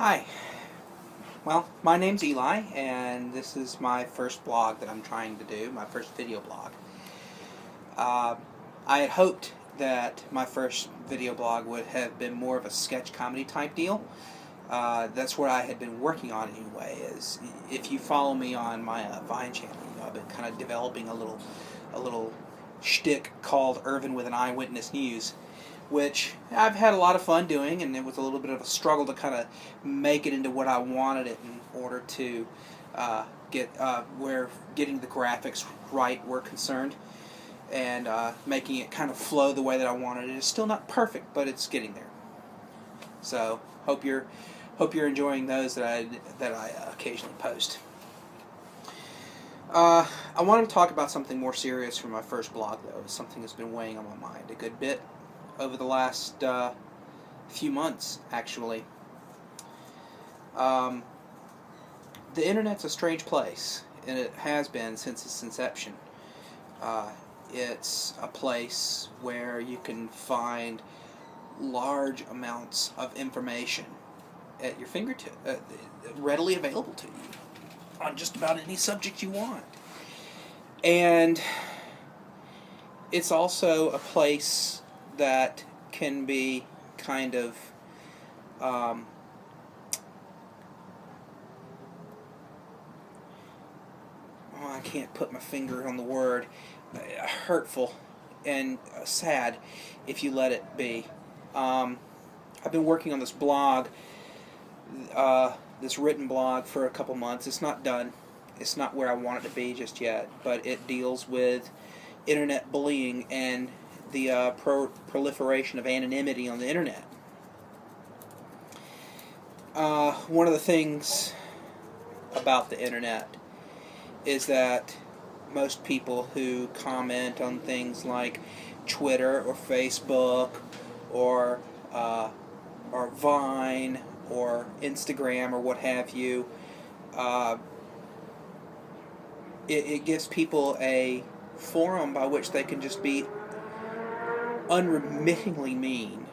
Hi. Well, my name's Eli, and this is my first blog that I'm trying to do, my first video blog. I had hoped that my first video blog would have been more of a sketch comedy type deal. That's what I had been working on anyway. Is if you follow me on my Vine channel, I've been kind of developing a little shtick called Irvin with an Eyewitness News, which I've had a lot of fun doing, and it was a little bit of a struggle to kind of make it into what I wanted it in order to get where getting the graphics right were concerned, and making it kind of flow the way that I wanted it. It's still not perfect, but it's getting there. So hope you're enjoying those that I occasionally post. I wanted to talk about something more serious for my first blog, though. It's something that's been weighing on my mind a good bit over the last few months, actually. The internet's a strange place, and it has been since its inception. It's a place where you can find large amounts of information at your fingertips, readily available to you on just about any subject you want. And it's also a place that can be kind of I can't put my finger on the word, hurtful and sad if you let it be. I've been working on this blog, this written blog, for a couple months. It's not done. It's not where I want it to be just yet, but it deals with internet bullying and the proliferation of anonymity on the internet. One of the things about the internet is that most people who comment on things like Twitter or Facebook or Vine or Instagram or what have you, it gives people a forum by which they can just be unremittingly mean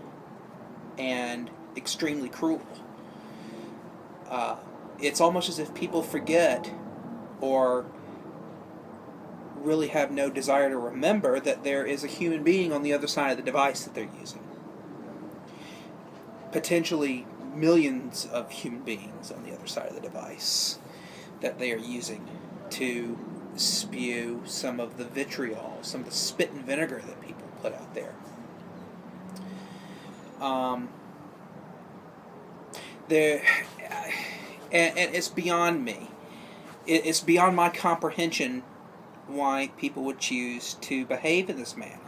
and extremely cruel. It's almost as if people forget or really have no desire to remember that there is a human being on the other side of the device that they're using. Potentially millions of human beings on the other side of the device that they are using to spew some of the vitriol, some of the spit and vinegar that people put out there. And it's beyond me. It's beyond my comprehension why people would choose to behave in this manner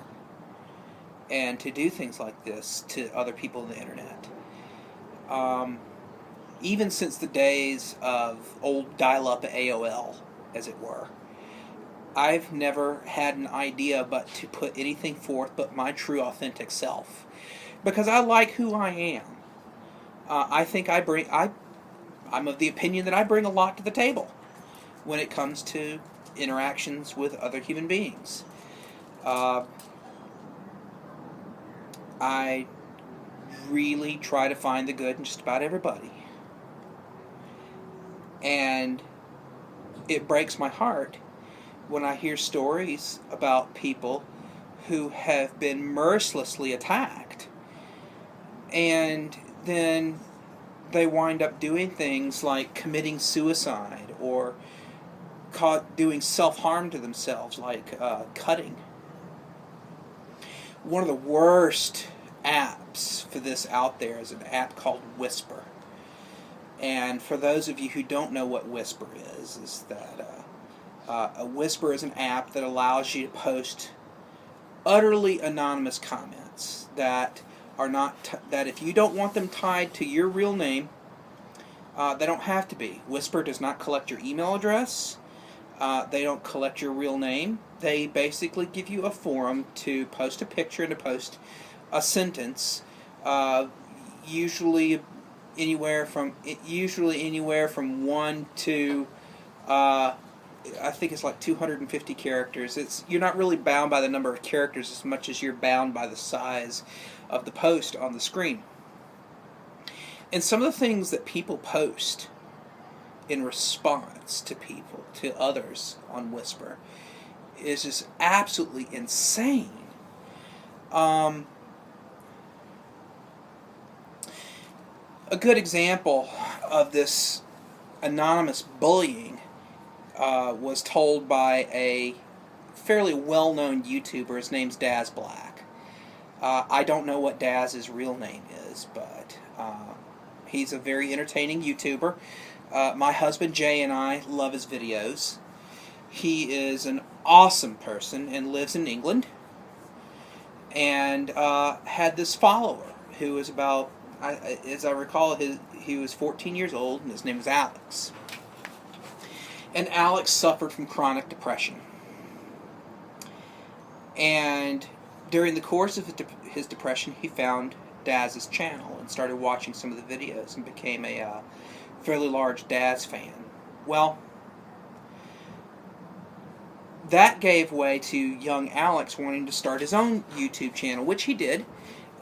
and to do things like this to other people on the internet. Even since the days of old dial-up AOL, as it were, I've never had an idea but to put anything forth but my true, authentic self, because I like who I am. I think I'm of the opinion that I bring a lot to the table when it comes to interactions with other human beings. I really try to find the good in just about everybody. And it breaks my heart when I hear stories about people who have been mercilessly attacked, and then they wind up doing things like committing suicide or doing self-harm to themselves, like cutting. One of the worst apps for this out there is an app called Whisper. And for those of you who don't know what Whisper is that a Whisper is an app that allows you to post utterly anonymous comments that are not that if you don't want them tied to your real name, they don't have to be. Whisper does not collect your email address. They don't collect your real name. They basically give you a forum to post a picture and to post a sentence, usually anywhere from 1 to I think it's like 250 characters. You're not really bound by the number of characters as much as you're bound by the size of the post on the screen. And some of the things that people post in response to people, to others on Whisper, is just absolutely insane. A good example of this anonymous bullying was told by a fairly well-known YouTuber. His name's Daz Black. I don't know what Daz's real name is, but he's a very entertaining YouTuber. My husband Jay and I love his videos. He is an awesome person and lives in England, and had this follower who was about, as I recall, he was 14 years old, and his name was Alex. And Alex suffered from chronic depression. And during the course of his depression, he found Daz's channel and started watching some of the videos and became a fairly large Daz fan. Well, that gave way to young Alex wanting to start his own YouTube channel, which he did,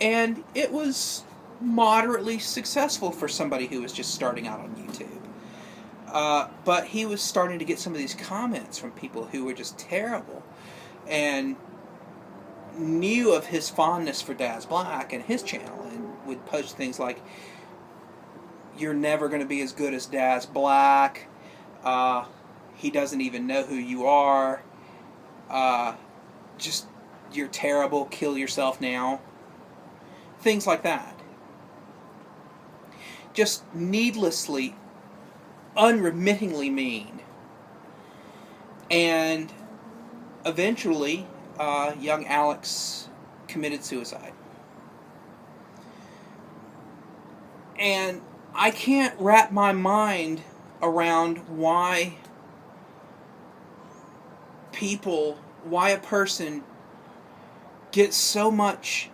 and it was moderately successful for somebody who was just starting out on YouTube. But he was starting to get some of these comments from people who were just terrible, and knew of his fondness for Daz Black and his channel, and would post things like, "You're never going to be as good as Daz Black. He doesn't even know who you are. Just, you're terrible. Kill yourself now." Things like that. Just needlessly, unremittingly mean. And eventually, young Alex committed suicide. And I can't wrap my mind around why a person gets so much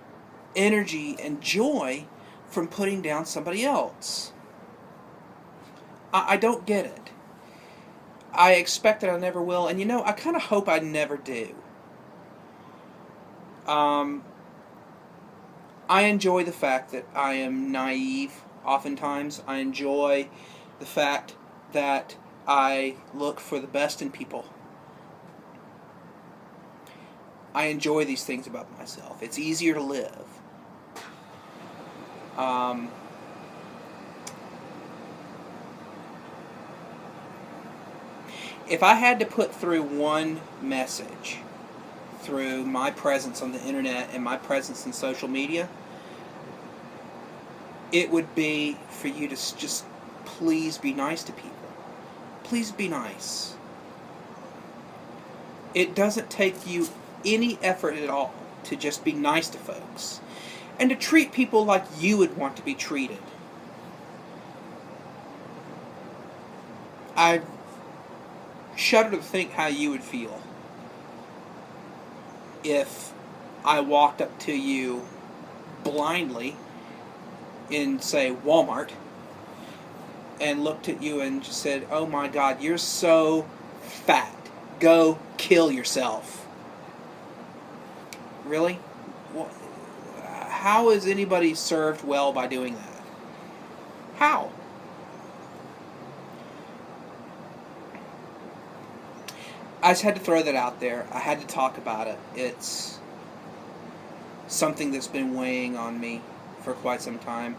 energy and joy from putting down somebody else. I don't get it. I expect that I never will, and I kind of hope I never do. I enjoy the fact that I am naive oftentimes. I enjoy the fact that I look for the best in people. I enjoy these things about myself. It's easier to live. If I had to put through one message through my presence on the internet and my presence in social media, it would be for you to just please be nice to people. Please be nice. It doesn't take you any effort at all to just be nice to folks and to treat people like you would want to be treated. I shudder to think how you would feel if I walked up to you blindly in, say, Walmart, and looked at you and just said, "Oh my God, you're so fat. Go kill yourself." Really? How is anybody served well by doing that? How? I just had to throw that out there. I had to talk about it. It's something that's been weighing on me for quite some time.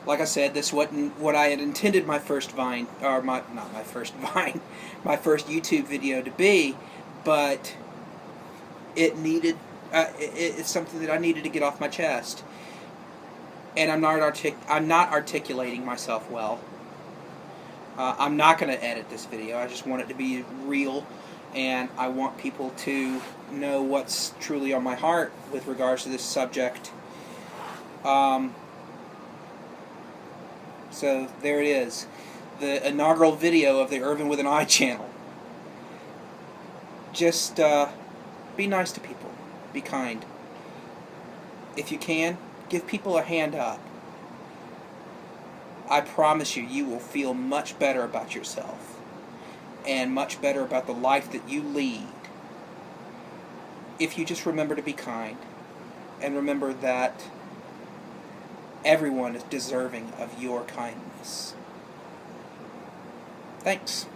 Like I said, this wasn't what I had intended my first Vine, or not my first Vine, my first YouTube video to be, but it needed, it's something that I needed to get off my chest. And I'm not articulating myself well. I'm not going to edit this video. I just want it to be real, and I want people to know what's truly on my heart with regards to this subject. So there it is, the inaugural video of the Irvin with an Eye channel. Just be nice to people. Be kind. If you can, give people a hand up. I promise you, you will feel much better about yourself and much better about the life that you lead if you just remember to be kind and remember that everyone is deserving of your kindness. Thanks.